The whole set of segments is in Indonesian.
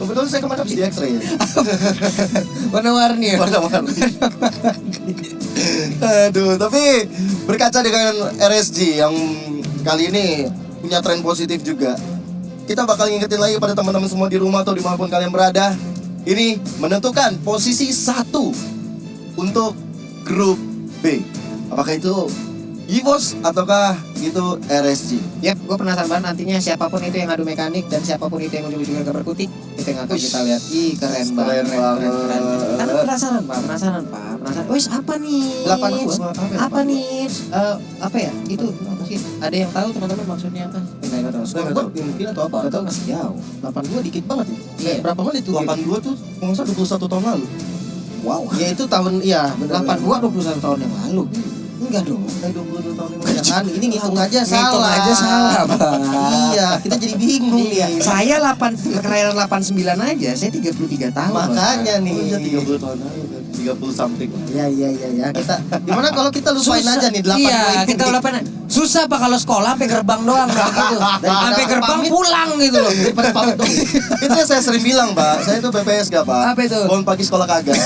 Kebetulan saya kemarin habis di X-ray. Warna-warni ya? Warna-warni. Aduh, tapi berkaca dengan RSG yang kali ini punya tren positif juga. Kita bakal ngingetin lagi pada teman-teman semua di rumah atau dimanapun kalian berada. Ini menentukan posisi 1 untuk grup B. Apakah itu EVOS ataukah itu RSG? Yap, gue penasaran banget nantinya siapapun itu yang adu mekanik dan siapapun itu yang ujung-ujungnya gambar putih, itu yang akan kita lihat. Ih, keren banget. Keren. Karena penasaran pak. Wes apa nih? 82. Apa nih? Apa ya? Itu mungkin ada yang tahu teman-teman maksudnya apa? Enggak tahu. Skor mungkin atau apa? Gak tahu, masih jauh. 82 dikit banget ya. Iya. Berapa menit tuh? 82 tuh kalau nggak salah 21 tahun lalu. Wow. Ya itu tahun iya, 82 21 tahun yang lalu. Enggak dong. 22 tahun yang lalu. Jangan, ini ngitung aja Ngitung salah. aja salah, Pak. Iya, kita jadi bingung nih. Saya kelahiran 89 aja, saya 33 tahun. Makanya Pak. nih. Iya. 30 tahun lalu. 30 something. Iya. Kita gimana kalau kita lupain Susah. aja nih 8 Iya, poin. kita lupain. Susah Pak kalau sekolah sampai gerbang doang Pak gitu. Sampai gerbang pamit. pulang gitu loh. Daripada pamit dong. Itu yang saya sering bilang, Pak. Saya itu BPS gak, Pak? Apa itu? Bangun pagi sekolah kagak.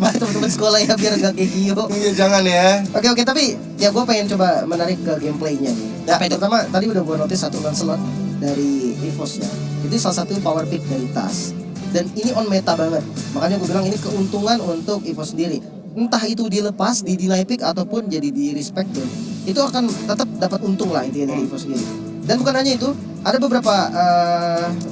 Mas teman-teman sekolah ya biar gak kayak Gio. Iya, jangan ya. Oke, tapi ya gue pengen coba menarik ke gameplaynya nih. Ya, Pertama tadi udah gue notice satu Lancelot dari EVOS ya. Itu salah satu power pick dari Tas. Dan ini on meta banget. Makanya gue bilang ini keuntungan untuk EVOS sendiri. Entah itu dilepas, di deny pick ataupun jadi di respect game, itu akan tetap dapat untung lah intinya dari EVOS sendiri. Dan bukan hanya itu, ada beberapa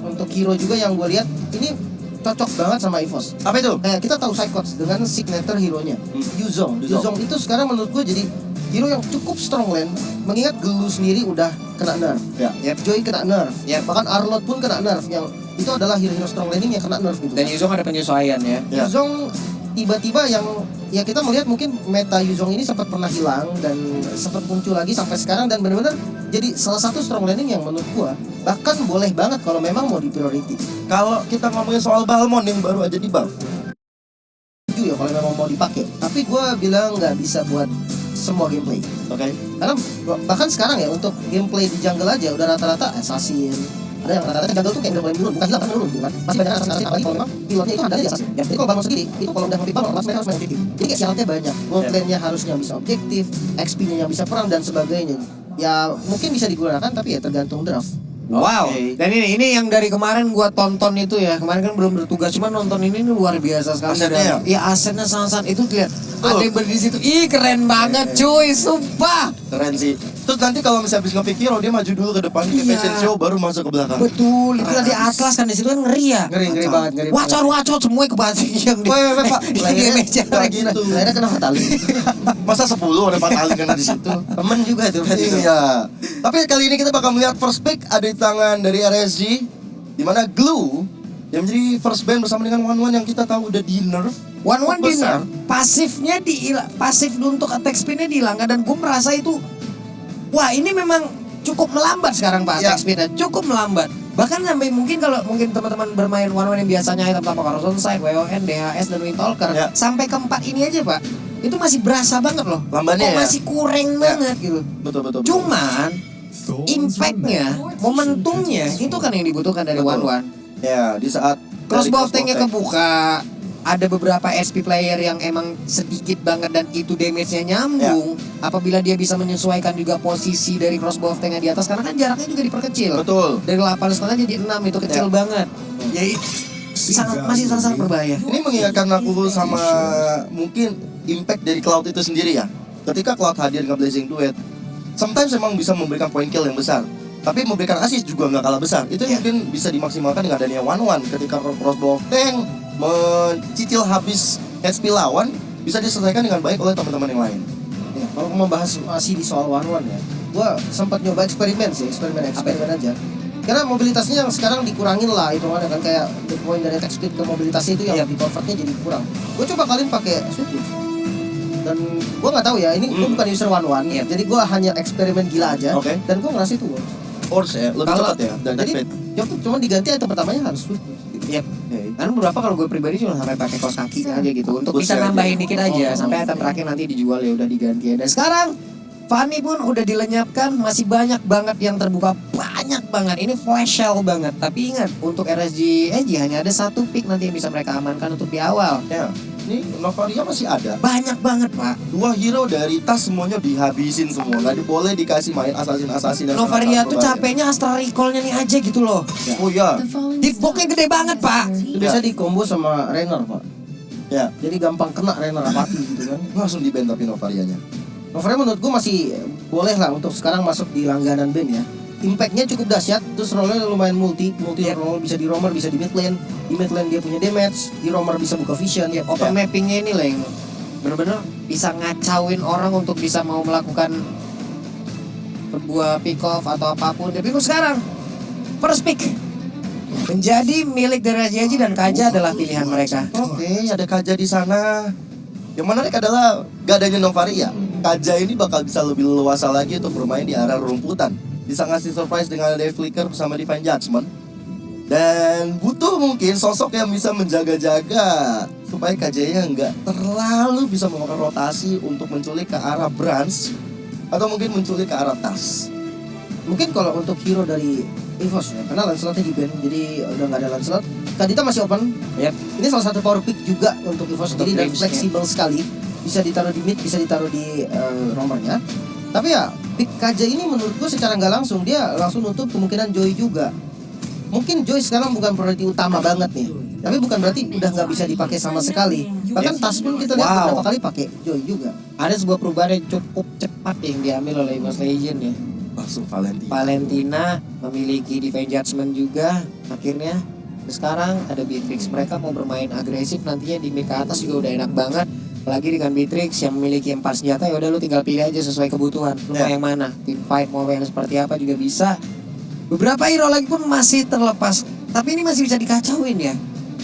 untuk hero juga yang gue lihat ini cocok banget sama EVOS. Apa itu? Kayak kita tahu Psychots dengan signature hero-nya, Yuzong. Yuzong. Yuzong itu sekarang menurut gue jadi hero yang cukup strong lane. Mengingat Gelu sendiri udah kena nerf, Ya. Joy kena nerf, Yep. bahkan Arlott pun kena nerf. Yang itu adalah hero-hero strong laning yang kena nerf gitu. Dan Yuzong ada penyesuaian ya. Ya. Yuzong tiba-tiba yang ya kita melihat mungkin meta Yuzong ini sempat pernah hilang dan sempat muncul lagi sampai sekarang dan benar-benar jadi salah satu strong laning yang menurut gua bahkan boleh banget kalau memang mau di priority. Kalau kita ngomongin soal Balmond yang baru aja di buff. Setuju ya kalau memang mau dipakai. Tapi gua bilang nggak bisa buat semua gameplay. Oke. Karena bahkan sekarang ya untuk gameplay di jungle aja udah rata-rata assassin. Ada yang rata-rata jungle tuh kayak udah mulai menurun, bukan hilang kan menurun gitu kan. Masih banyak assassin apalagi kalau memang pilotnya itu handalnya di assassin. Ya, jadi kalau bangun sendiri itu kalau udah nge-pick bangun mereka harus main objektif. Jadi kayak syaratnya banyak. Gold lane-nya harusnya bisa objektif, XP-nya yang bisa perang dan sebagainya. Ya mungkin bisa digunakan tapi ya tergantung draft. Wow. Oke. Dan ini yang dari kemarin gua tonton itu ya. Kemarin kan belum bertugas, cuma nonton ini luar biasa sekali. Asetnya ya? Iya, asetnya sangat itu lihat. Ada yang berdiri di situ. Ih, keren banget cuy, sumpah. Keren sih. Terus nanti kalau misalnya habis nge-pick hero dia maju dulu ke depan ke Iya. fashion show baru masuk ke belakang. Betul, itu di Atlas kan di situ kan ngeri ya. Ngeri banget, ngeri banget. Wacor semua kebanting yang di. Weh, Pak. Dia meja Kayak gitu. Lahirnya kena fatality. Masa 10 ada 4 kali kena di situ. Temen juga itu berarti. Iya. Tapi kali ini kita bakal melihat first pick ada di tangan dari RSG, di mana Glue yang menjadi first band bersama dengan One yang kita tahu udah di nerf. One Besar. dinner, pasifnya pasif untuk attack speednya dihilangkan dan gue merasa itu, wah ini memang cukup melambat sekarang Pak Ya. attack speednya, cukup melambat. Bahkan sampai mungkin kalau mungkin teman-teman bermain One yang biasanya item tanpa Corrosion Sight, WON, DHS dan Windtalker, Ya. sampai keempat ini aja Pak, itu masih berasa banget loh. Lambannya Kok ya? masih kurang banget gitu. Betul. Cuman impactnya, momentumnya itu kan yang dibutuhkan dari Betul. One. Ya, di saat Crossbow dari tanknya tank. kebuka, ada beberapa SP player yang emang sedikit banget dan itu damage-nya nyambung. Apabila dia bisa menyesuaikan juga posisi dari crossbow tanknya di atas, karena kan jaraknya juga diperkecil. Betul. Dari 8,5 jadi 6 itu kecil banget. Ya masih sangat berbahaya. Ini mengingatkan aku sama mungkin impact dari Cloud itu sendiri ya. Ketika Cloud hadir dengan Blazing Duet, sometimes memang bisa memberikan point kill yang besar. Tapi memberikan assist juga nggak kalah besar. Itu yang mungkin bisa dimaksimalkan dengan adanya One ketika crossbow tank mencicil habis HP lawan bisa diselesaikan dengan baik oleh teman-teman yang lain. Ya, kalau membahas masih di soal one ya, gua sempat nyoba eksperimen aja. Karena mobilitasnya yang sekarang dikurangin lah hitungannya kan kayak the point dari attack speed ke mobilitasnya itu yang di convertnya jadi kurang. Gue coba kalian pakai Swift Boots. Dan gue nggak tahu ya ini gue bukan user one jadi gue hanya eksperimen gila aja. Oke. Dan gue ngerasa itu works. Force ya, lebih Kalau- cepat ya dan Jadi speed. cuma diganti item pertamanya harus Swift Boots. Yep. Oke. Karena beberapa kalau gue pribadi cuma sampai pakai kaos kaki aja gitu untuk bisa Busnya nambahin aja. dikit aja Oh. sampai item terakhir nanti dijual ya udah diganti. Dan sekarang Fanny pun udah dilenyapkan, masih banyak banget yang terbuka, banyak banget. Ini flash sale banget. Tapi ingat, untuk RSG Edgy hanya ada satu pick nanti yang bisa mereka amankan untuk di awal. Ya, ini Novaria masih ada. Banyak banget, Pak. 2 hero dari tas semuanya dihabisin semua. Nggak boleh dikasih main assassin. Novaria tuh capeknya Astral Recall-nya nih aja gitu loh. Oh ya, Hitbox-nya gede banget, Pak. Itu bisa di combo sama Raynor, Pak. ya. Jadi gampang kena Raynor apati gitu kan. Langsung di ban tapi Novarianya. Novaria menurut gue masih boleh lah untuk sekarang masuk di langganan band ya. Impact-nya cukup dahsyat, terus role-nya lumayan multi role, bisa di roamer, bisa di mid lane. Di mid lane dia punya damage, di roamer bisa buka vision. Open mapping-nya ini lah yang bener-bener bisa ngacauin orang untuk bisa mau melakukan sebuah pick off atau apapun. Tapi kok sekarang first pick menjadi milik dari Rajaji dan Kaja adalah pilihan mereka. Oke, ada Kaja di sana. Yang menarik adalah gak adanya Novaria. Kaja ini bakal bisa lebih leluasa lagi untuk bermain di area rumputan. Bisa ngasih surprise dengan ada Flicker bersama Divine Judgment. Dan butuh mungkin sosok yang bisa menjaga-jaga supaya KJ-nya nggak terlalu bisa melakukan rotasi untuk menculik ke arah Branch atau mungkin menculik ke arah Tas. Mungkin kalau untuk hero dari EVOS ya, karena Lancelotnya di ban, jadi udah nggak ada Lancelot. Kadita masih open. Yep. Ini salah satu power pick juga untuk EVOS Untuk sendiri dan range-nya. fleksibel sekali. Bisa ditaruh di mid, bisa ditaruh di romernya. Tapi ya pick KJ ini menurut gue secara nggak langsung dia langsung nutup kemungkinan Joy juga. Mungkin Joy sekarang bukan priority utama banget nih. Tapi bukan berarti udah nggak bisa dipakai sama sekali. Bahkan Tas pun kita lihat Wow. beberapa kali pakai Joy juga. Ada sebuah perubahan yang cukup cepat yang diambil oleh Imos Legend ya. Langsung Valentina. Valentina memiliki Divine Judgment juga akhirnya. Sekarang ada Beatrix, mereka mau bermain agresif nantinya di mid ke atas juga udah enak banget. Apalagi dengan Beatrix yang memiliki 4 senjata, ya udah lu tinggal pilih aja sesuai kebutuhan. Lu mau Ya. yang mana? Team fight mau yang seperti apa juga bisa. Beberapa hero lagi pun masih terlepas, tapi ini masih bisa dikacauin ya.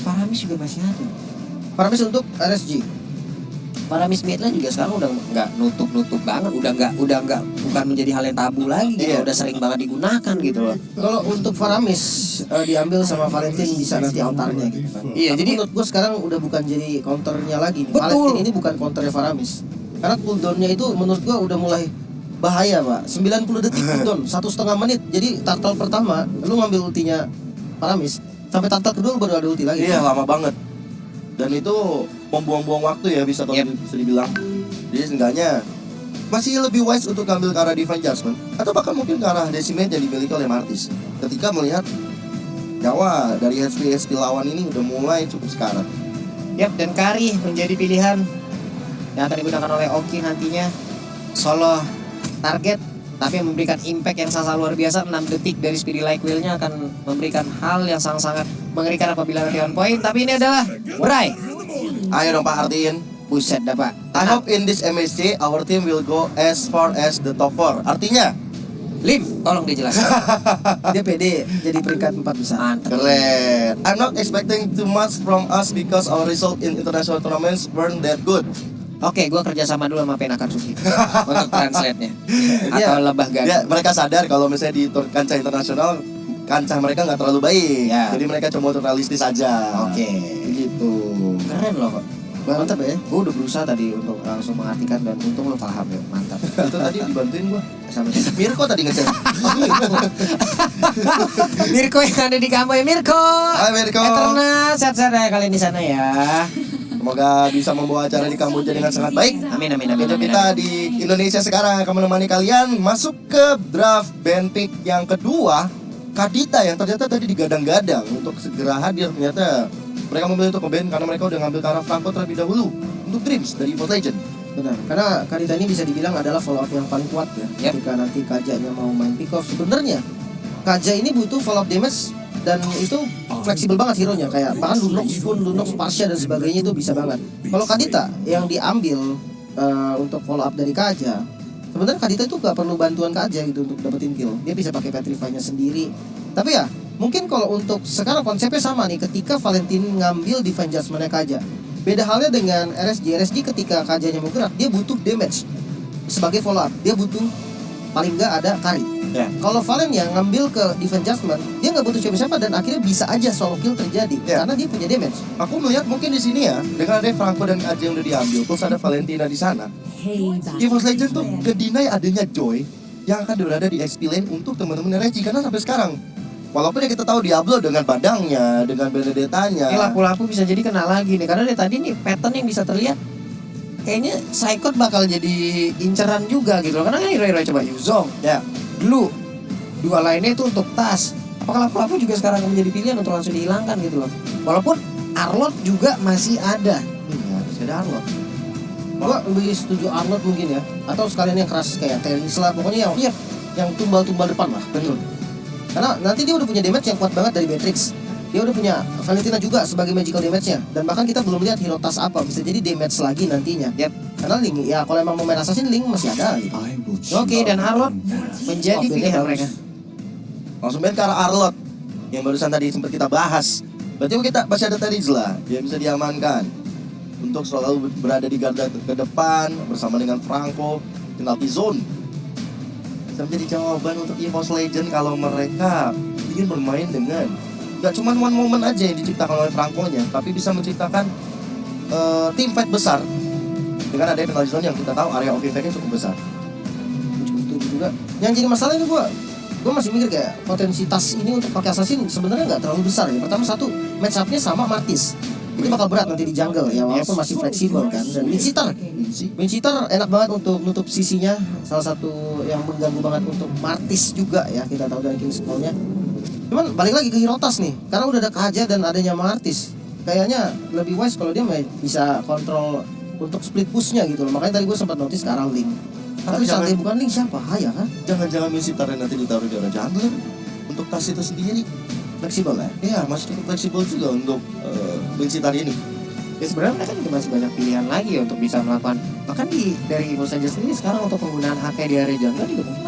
Paramis juga masih ada. Paramis untuk RSG. Paramis midlane juga sekarang udah nggak nutup banget, udah nggak bukan menjadi hal yang tabu lagi, gitu. Iya. Udah sering banget digunakan gitu loh. Kalau untuk Faramis diambil sama Valentin bisa nanti altarnya gitu kan. Iya, Tapi jadi- menurut gue sekarang udah bukan jadi counternya lagi nih. Betul. Valentin ini bukan counternya Faramis. Karena cooldownnya itu menurut gue udah mulai bahaya, Pak. 90 detik cooldown, 1,5 menit. Jadi turtle pertama lu ngambil ultinya Faramis, sampai turtle kedua lu baru ada ulti lagi. Iya, lama banget. Dan itu membuang-buang waktu ya bisa kalau Yep. bisa dibilang. Jadi seenggaknya masih lebih wise untuk ambil ke arah Divine Judgment atau bahkan mungkin ke arah Decimate yang dimiliki oleh Martis. Ketika melihat nyawa dari HP lawan ini udah mulai cukup sekarat. Yap, dan Kari menjadi pilihan yang akan digunakan oleh Oki nantinya. Solo target, tapi yang memberikan impact yang sangat luar biasa. 6 detik dari Speedy Like Will-nya akan memberikan hal yang sangat-sangat mengerikan apabila nanti on point. Tapi ini adalah Bray. Ayo dong Pak artiin. Buset dah Pak. I hope in this MSC our team will go as far as the top 4. Artinya Lim, tolong dijelaskan. Dia pede jadi peringkat 4 besar. Mantap. keren. I'm not expecting too much from us because our result in international tournaments weren't that good. Oke, gua kerja sama dulu sama Penakatsuki untuk translate-nya. Iya. Atau lebah Ya, gading. mereka sadar kalau misalnya di kancah internasional kancah mereka nggak terlalu baik. Ya. Jadi mereka cuma untuk realistis aja. Oke. Gitu. Keren loh Pak. Mantap ya. Gue udah berusaha tadi untuk langsung mengartikan dan untung lo paham ya, mantap. Itu tadi dibantuin gua. Sama Mirko tadi ngechat. Mirko yang ada di kamu ya Mirko. Hai Mirko. Eterna, sehat-sehat ya kalian di sana ya. Semoga bisa membawa acara di Kamboja dengan sangat baik. Amin amin amin. Untuk amin, kita amin. di Indonesia sekarang akan menemani kalian masuk ke draft band pick yang kedua. Kadita yang ternyata tadi digadang-gadang untuk segera hadir, ternyata mereka memilih untuk nge-ban karena mereka udah ngambil ke arah Franco terlebih dahulu untuk Dreams dari Evo Legend. Benar. Karena Kadita ini bisa dibilang adalah follow up yang paling kuat ya. Yep. Ketika nanti Kajanya mau main pick off, sebenarnya Kaja ini butuh follow up damage dan itu fleksibel banget hero-nya, kayak bahkan Lunox, Pasha dan sebagainya itu bisa banget. Kalau Kadita yang diambil untuk follow up dari Kaja, sebenarnya Kadita itu gak perlu bantuan Kaja gitu untuk dapetin kill. Dia bisa pakai Petrify-nya sendiri. Tapi ya, mungkin kalau untuk sekarang konsepnya sama nih, ketika Valentin ngambil Divine Judgment-nya Kaja. Beda halnya dengan RSG ketika Kajanya mau gerak, dia butuh damage sebagai follow up. Dia butuh paling nggak ada Kari. Ya. Kalau Valen yang ngambil ke defense judgment, dia nggak butuh siapa-siapa dan akhirnya bisa aja solo kill terjadi Ya. karena dia punya damage. Aku melihat mungkin di sini ya, dengan ada Franco dan AJ yang udah diambil, terus ada Valentina di sana. EVOS Legend tuh ngedeny adanya Joy yang akan berada di XP lane untuk teman-teman RSG karena sampai sekarang, walaupun ya kita tahu Diablo dengan badangnya, dengan Benedettanya. Ini lapu-lapu bisa jadi kena lagi nih karena dari tadi nih pattern yang bisa terlihat kayaknya Psychot bakal jadi inceran juga gitu loh. Karena kan hero-hero coba Yuzong, Ya, dulu dua lainnya itu untuk tas. Apakah lapu-lapu juga sekarang akan menjadi pilihan untuk langsung dihilangkan gitu loh. Walaupun Arlot juga masih ada. iya, masih ada Arlot. Gua lebih setuju Arnold mungkin ya, atau sekalian yang keras kayak Teris lah, pokoknya yang tumbal-tumbal depan lah. Betul. Karena nanti dia udah punya damage yang kuat banget dari Beatrix. Dia udah punya Valentina juga sebagai magical damage-nya. Dan bahkan kita belum lihat hero tas apa, bisa jadi damage lagi nantinya. Yep. Karena Ling, ya kalau emang mau main assassin, Ling masih ada gitu. Oke, dan Arlot menjadi Oke, pilihan bagus. mereka. Langsung main ke arah Arlot yang barusan tadi sempat kita bahas. Berarti kita masih ada Terizla, dia bisa diamankan untuk selalu berada di garda ke depan bersama dengan Franco, penalti zone. Bisa menjadi jawaban untuk EVOS Legend kalau mereka ingin bermain dengan gak cuma one moment aja yang diciptakan oleh Franco-nya, tapi bisa menciptakan team fight besar dengan ada penalti zone yang kita tahu area of effect-nya cukup besar. Cukup setuju juga. Yang jadi masalah ini gua masih mikir kayak potensi tas ini untuk pakai assassin sebenarnya nggak terlalu besar ya. Pertama satu, match up-nya sama Martis. Itu bakal berat nanti di jungle ya, walaupun masih fleksibel kan. Dan Wincheater enak banget untuk nutup sisinya. Salah satu yang mengganggu banget untuk Martis juga ya, kita tahu dari King's Call-nya. Cuman balik lagi ke Hirotas nih, karena udah ada Kaja dan adanya Martis. Kayaknya lebih wise kalau dia bisa kontrol untuk split push-nya gitu loh. Makanya tadi gue sempat notice ke arah Link. Tapi jangan- santai bukan Link siapa? Haya kan? Jangan-jangan Wincheater nanti ditaruh di arah jungler untuk tas itu sendiri. Fleksibel ya. Iya, masih cukup fleksibel juga untuk Wincheater ini. Ya sebenarnya mereka juga masih banyak pilihan lagi ya untuk bisa melakukan. Bahkan dari EVOS saja sendiri sekarang untuk penggunaan HK di area jungle juga mungkin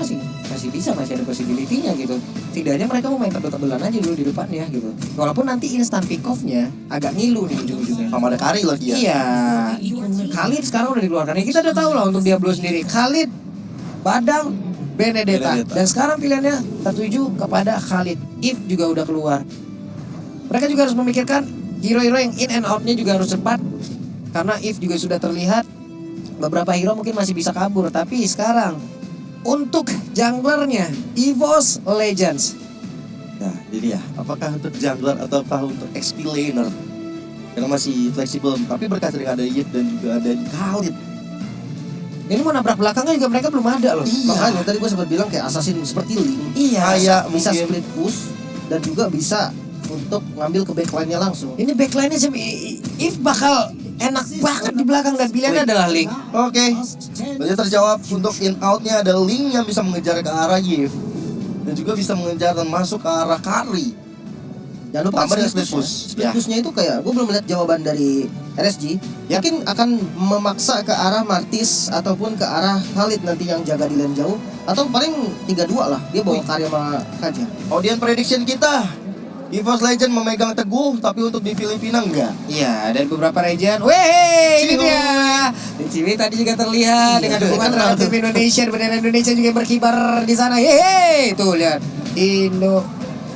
masih bisa, masih ada possibility-nya gitu. Setidaknya mereka mau main tebel-tebelan aja dulu di depannya gitu. Walaupun nanti instant pick off-nya agak ngilu nih ujung-ujungnya. Sama ada Kari lagi ya. Iya, Khalid sekarang udah dikeluarkan. Ya, kita udah tahu lah untuk Diablo sendiri. Khalid, Badang, Benedetta. Dan sekarang pilihannya tertuju kepada Khalid. If juga udah keluar. Mereka juga harus memikirkan hero-hero yang in and out-nya juga harus cepat. Karena If juga sudah terlihat beberapa hero mungkin masih bisa kabur. Tapi sekarang untuk junglernya EVOS Legends. Nah, ini ya. Apakah untuk jungler ataukah untuk XP laner? Karena masih fleksibel, tapi berkat dengan ada Yip dan juga ada Khalid. Ini mau nabrak belakangnya juga mereka belum ada loh. Iya. Makanya tadi gue sempat bilang kayak assassin seperti Link. Iya. Kayak Bisa mungkin split push dan juga bisa untuk ngambil ke backline-nya langsung. Ini backline-nya If bakal enak banget di belakang dan pilihannya adalah Link. Oke. Berarti terjawab untuk in out-nya ada Link yang bisa mengejar ke arah Yip dan juga bisa mengejar dan masuk ke arah Kari. Jangan lupa Tambah dengan split split push. push. Split Ya. push-nya itu kayak gue belum melihat jawaban dari RSG. Ya. Mungkin akan memaksa ke arah Martis ataupun ke arah Khalid nanti yang jaga di lane jauh, atau paling 3-2 lah. Dia bawa karya sama Kaja. Audience prediction kita, EVOS Legend memegang teguh, tapi untuk di Filipina enggak. Iya, dan beberapa region. Weh, ini Ciwi. dia. Di Ciwi tadi juga terlihat dengan dukungan keren terhadap tim Indonesia, bendera Indonesia juga berkibar di sana. Yeay, tuh lihat. Indo.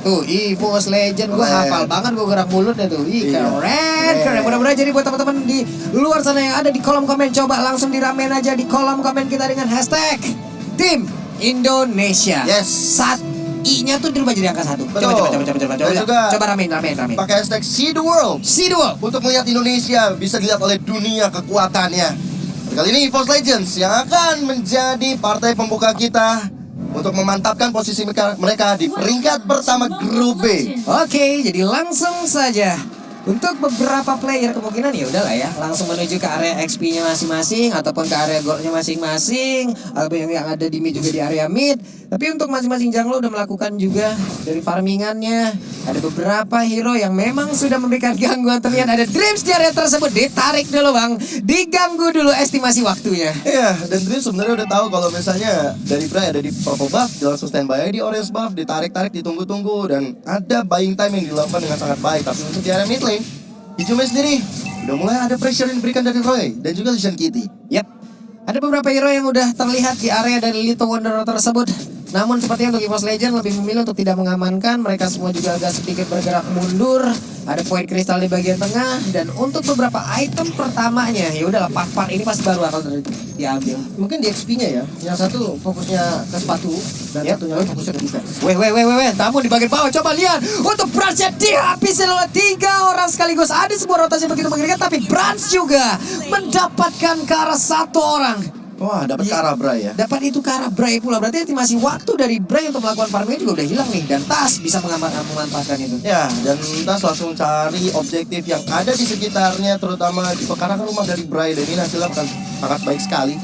Tuh, EVOS Legend, gue Keren. hafal banget gue gerak mulutnya tuh. Ih, Iya. keren. Mudah-mudahan jadi buat teman-teman di luar sana yang ada di kolom komen, coba langsung diramein aja di kolom komen kita dengan hashtag Tim Indonesia. Yes. Saat I-nya tuh dirubah jadi angka 1. Betul. Coba. Dan juga Coba ramein. pakai hashtag See the World See the world. untuk melihat Indonesia bisa dilihat oleh dunia kekuatannya. Kali ini EVOS Legends yang akan menjadi partai pembuka kita untuk memantapkan posisi mereka di peringkat pertama grup B. Oke, jadi langsung saja untuk beberapa player kemungkinan ya udahlah ya langsung menuju ke area XP-nya masing-masing ataupun ke area gold-nya masing-masing atau yang ada di mid juga di area mid. Tapi untuk masing-masing jungler udah melakukan juga dari farmingannya. Ada beberapa hero yang memang sudah memberikan gangguan. Terlihat ada Dreams di area tersebut. Ditarik dulu bang, diganggu dulu estimasi waktunya. Iya, dan Dream sebenarnya udah tahu kalau misalnya dari Bray ada di purple buff, dia langsung standby aja di orange buff, ditarik-tarik, ditunggu-tunggu, dan ada buying time yang dilakukan dengan sangat baik. Tapi untuk di area mid lane, Ijume sendiri udah mulai ada pressure yang diberikan dari Roy dan juga Lishan Kitty. Yap, ada beberapa hero yang udah terlihat di area dari Little Wanderer tersebut. Namun sepertinya untuk EVOS Legend lebih memilih untuk tidak mengamankan. Mereka semua juga agak sedikit bergerak mundur. Ada poin kristal di bagian tengah. Dan untuk beberapa item pertamanya, ya udahlah part-part ini pasti baru akan diambil. Mungkin di XP-nya ya. Yang satu fokusnya ke sepatu dan Yep. satunya lagi fokusnya ke defense. Weh. Namun di bagian bawah coba lihat. Untuk Brans-nya dihabisin oleh 3 orang sekaligus. Ada sebuah rotasi begitu mengerikan. Tapi Brans juga mendapatkan ke arah 1 orang. Wah, dapat Iya. Kara Bray ya. Dapat itu ke arah Bray pula. Berarti estimasi waktu dari Bray untuk melakukan farming juga udah hilang nih. Dan Tas bisa memanfaatkan itu. Ya, dan Tas langsung cari objektif yang ada di sekitarnya, terutama di pekarangan rumah dari Bray, dan ini hasilnya akan sangat baik sekali.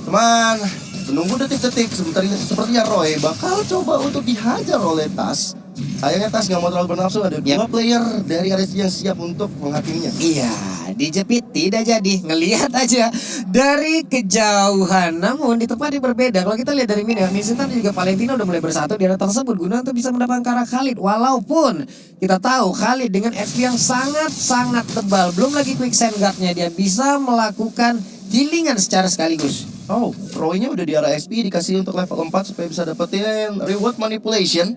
Cuman menunggu detik-detik sepertinya Roy bakal coba untuk dihajar oleh Tas. Sayangnya Tas nggak mau terlalu bernafsu, ada 2 player dari RSG yang siap untuk menghakiminya. Iya, dijepit tidak jadi. Ngelihat aja dari kejauhan. Namun di tempat yang berbeda. Kalau kita lihat dari misi dan juga Valentina udah mulai bersatu di area tersebut guna untuk bisa mendapatkan Kara Khalid. Walaupun kita tahu Khalid dengan XP yang sangat-sangat tebal, belum lagi quick sand guard-nya, dia bisa melakukan healingan secara sekaligus. Oh, Roy-nya udah di arah SP, dikasih untuk level 4 supaya bisa dapetin reward manipulation.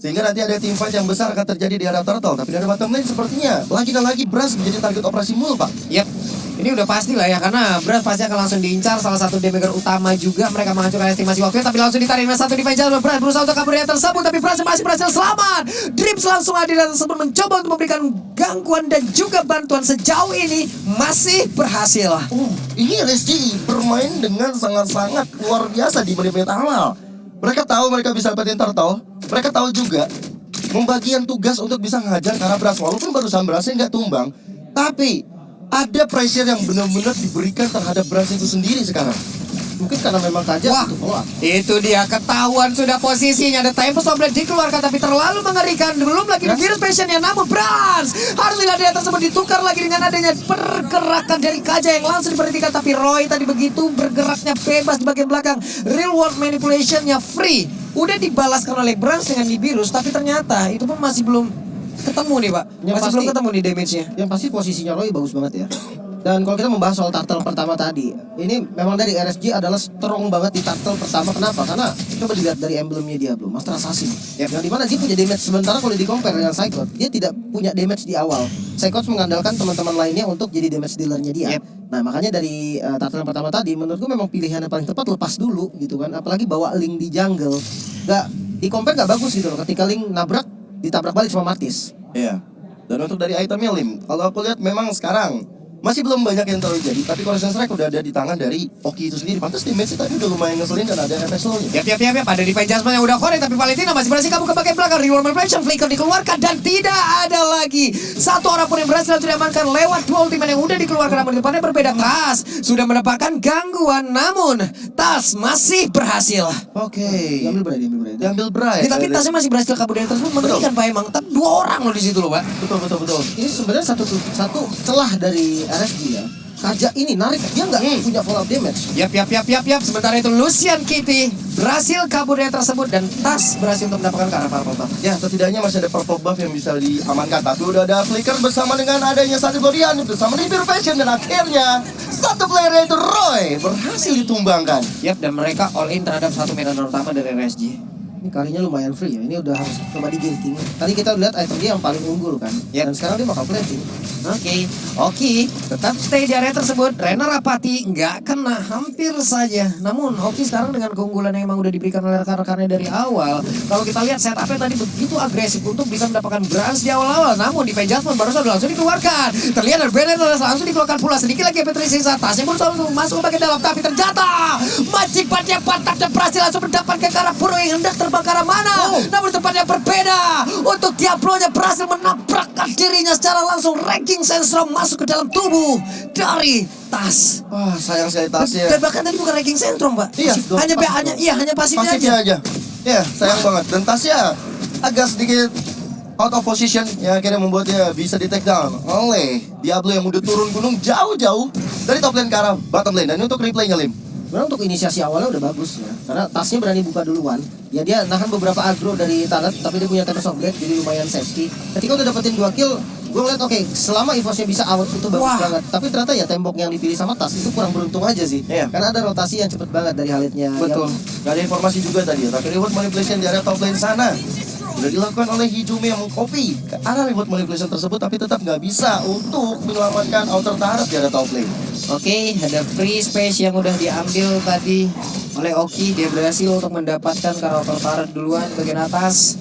Sehingga nanti ada team fight yang besar akan terjadi di area turtle. Tapi dari bottom lane sepertinya lagi dan lagi Brans menjadi target operasi mulu, Pak. Yap, ini udah pasti lah ya, karena Brans pasti akan langsung diincar. Salah satu damager utama juga. Mereka menghancurkan estimasi waktunya, tapi langsung ditarik dengan satu defense. Brans berusaha untuk kabur dari tersebut, tapi Brans masih berhasil selamat. Drips langsung hadir dan tersebut mencoba untuk memberikan gangguan dan juga bantuan. Sejauh ini masih berhasil. Ini RSG bermain dengan sangat-sangat luar biasa di menit-menit awal. Mereka tahu mereka bisa dapetin turtle. Mereka tahu juga pembagian tugas untuk bisa ngehajar Kara Brans. Walaupun barusan berhasil nggak tumbang, tapi ada pressure yang benar-benar diberikan terhadap Brans itu sendiri sekarang. Mungkin karena memang kaja Wah, untuk follow up. itu dia ketahuan sudah posisinya. Ada Tempest Oblate dikeluarkan, tapi terlalu mengerikan. Belum lagi di virus passionnya, namun Brans harus lihat dia tersebut ditukar lagi dengan adanya pergerakan dari Kaja yang langsung diperhentikan. Tapi Roy tadi begitu bergeraknya bebas di bagian belakang. Real world manipulationnya free. Udah dibalaskan oleh Brans dengan Nibiru's, tapi ternyata itu pun masih belum ketemu nih, Pak. Yang Masih pasti- belum ketemu nih damage-nya. Yang pasti posisinya Roy bagus banget ya. Dan kalau kita membahas soal turtle pertama tadi, ini memang dari RSG adalah strong banget di turtle pertama. Kenapa? Karena coba dilihat dari emblemnya dia belum, Master Assassin. Yang dimana dia punya damage, sementara kalau di compare dengan Psychot, dia tidak punya damage di awal. Psychot mengandalkan teman-teman lainnya untuk jadi damage dealernya dia. Nah makanya dari turtle yang pertama tadi, menurutku memang pilihan yang paling tepat lepas dulu gitu kan. Apalagi bawa Link di jungle, nggak di compare nggak bagus gitu loh. Ketika Link nabrak, ditabrak balik sama Martis. Iya. Dan untuk dari itemnya Lim, kalau aku lihat memang sekarang masih belum banyak yang terjadi, tapi Corrosion Strike udah ada di tangan dari Oki itu sendiri. Pantas damage tadi udah lumayan ngeselin dan ada efek slow-nya. Yap. Ada defense Jasmine yang udah korek, tapi Valentina masih berhasil kabur ke bagian belakang. Reward manipulation, flicker dikeluarkan dan tidak ada lagi satu orang pun yang berhasil diamankan lewat dua ultimate yang udah dikeluarkan. Namun di depannya berbeda. Tas sudah mendapatkan gangguan, namun Tas masih berhasil. Oke. Diambil Diambil Bray. Tapi Tasnya masih berhasil kabur dari tersebut. Mengerikan Pak emang. Tapi 2 orang loh di situ loh, Pak. Betul. Ini sebenarnya satu celah dari RSG ya. Kaja ini narik, dia nggak punya follow up damage. Yap. Sementara itu Lucian Kitty berhasil kabur dari tersebut dan Tas berhasil untuk mendapatkan ke arah purple buff. Ya, setidaknya masih ada purple buff yang bisa diamankan. Tapi udah ada flicker bersama dengan adanya satu Glorian bersama Nibiru Passion, dan akhirnya satu player yaitu Roy berhasil ditumbangkan. Yap, dan mereka all in terhadap satu medan utama dari RSG. Ini karinya lumayan free ya. Ini udah harus coba di gating. Tadi kita lihat item dia yang paling unggul kan. Yep. Dan sekarang dia bakal planting. Oke, tetap stay di area tersebut. Rena Rapati nggak kena, hampir saja. Namun Oki sekarang dengan keunggulan yang emang udah diberikan oleh rekan-rekannya dari awal. Kalau kita lihat setupnya tadi begitu agresif untuk bisa mendapatkan Brans di awal-awal. Namun di Jasmine baru saja langsung dikeluarkan. Terlihat dari Banner langsung dikeluarkan pula. Sedikit lagi Patricia Tasnya berusaha untuk masuk ke bagian dalam. Tapi ternyata Magic Band yang patah dan berhasil langsung mendapatkan ke arah Puro yang hendak terbang ke arah mana. Namun tempatnya berbeda. Untuk Diablo-nya berhasil menabrakkan dirinya secara langsung. Ranking Sandstrom masuk ke dalam tubuh dari Tas. Wah, sayang sekali Tasnya. Dan bahkan tadi bukan ranking Sandstrom, Pak. Iya, hanya pasifnya pasifnya aja. aja. Ya, sayang banget. Dan Tasya agak sedikit out of position, yang akhirnya membuat dia bisa di take down oleh Diablo yang udah turun gunung jauh-jauh dari top lane ke arah bottom lane. Dan untuk replaynya Lim, Sebenarnya untuk inisiasi awalnya udah bagus ya. Karena Tasnya berani buka duluan. Ya dia nahan beberapa aggro dari Talent, tapi dia punya Tempest of Blade, jadi lumayan safety. Ketika udah dapetin 2 kill, Gue ngeliat oke, selama EVOS-nya bisa out itu bagus Wah. banget. Tapi ternyata ya tembok yang dipilih sama Tas itu kurang beruntung aja sih. Iya. Karena ada rotasi yang cepet banget dari Halidnya. Betul. Gak ada informasi juga tadi ya, tapi reward manipulation di area top lane sana sudah dilakukan oleh Hijume yang mengcopy ke arah reward manipulation tersebut, tapi tetap nggak bisa untuk menyelamatkan outer turret di area top lane. Oke, ada free space yang udah diambil tadi oleh Oki. Dia berhasil untuk mendapatkan karakter turret duluan bagian atas.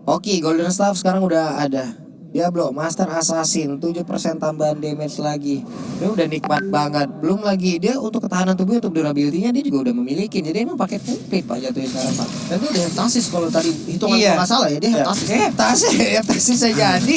Oki, Golden Staff sekarang udah ada. Diablo, Master Assassin, 7% tambahan damage lagi. Dia udah nikmat banget. Belum lagi dia untuk ketahanan tubuh, untuk durability-nya dia juga udah memiliki. Jadi emang pakai complete Pak jatuhnya sekarang Pak. Dan itu udah heptasis kalau tadi hitungan Iya. nggak salah ya, dia heptasis. Heptasis saya jadi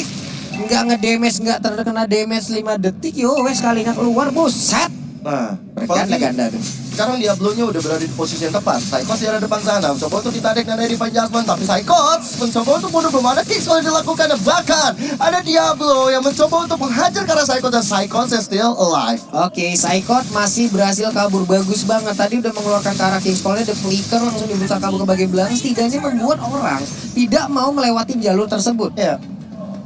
nggak ngedamage, nggak terkena damage 5 detik. Yo, wes kalinya keluar, buset. Nah, apalagi Ganda-ganda tuh. sekarang Diablo-nya udah berada di posisi yang tepat. Psychos di arah depan sana mencoba untuk ditarik dan ada Divine Judgment, tapi Psychos mencoba untuk bunuh, belum ada kick kalau dilakukan. Bahkan ada Diablo yang mencoba untuk menghajar ke arah Psychos, dan Psychos is still alive. Oke, Psychot masih berhasil kabur bagus banget. Tadi udah mengeluarkan ke arah King's-Call-nya, the flicker langsung dibuka kabur ke bagian belakang. Setidaknya membuat orang tidak mau melewati jalur tersebut. Ya.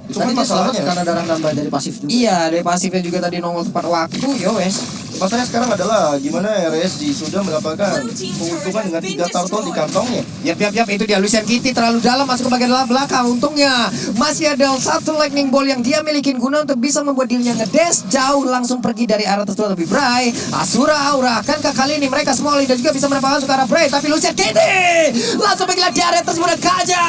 Cuma Cuman masalahnya masalahnya, karena darah nambah dari pasif juga. Iya, dari pasifnya juga tadi nongol tepat waktu. Yo wes. masalahnya sekarang adalah gimana RSG sudah mendapatkan keuntungan dengan 3 turtle di kantongnya. Yap, itu dia Lucian Kitty terlalu dalam masuk ke bagian belakang. Untungnya masih ada satu lightning ball yang dia milikin guna untuk bisa membuat dirinya ngedes jauh langsung pergi dari arah tersebut lebih Bray. Asura Aura, akankah kali ini mereka semua dan juga bisa mendapatkan masuk ke arah Bray, tapi Lucian Kitty langsung pergi di area tersebut dan Kaja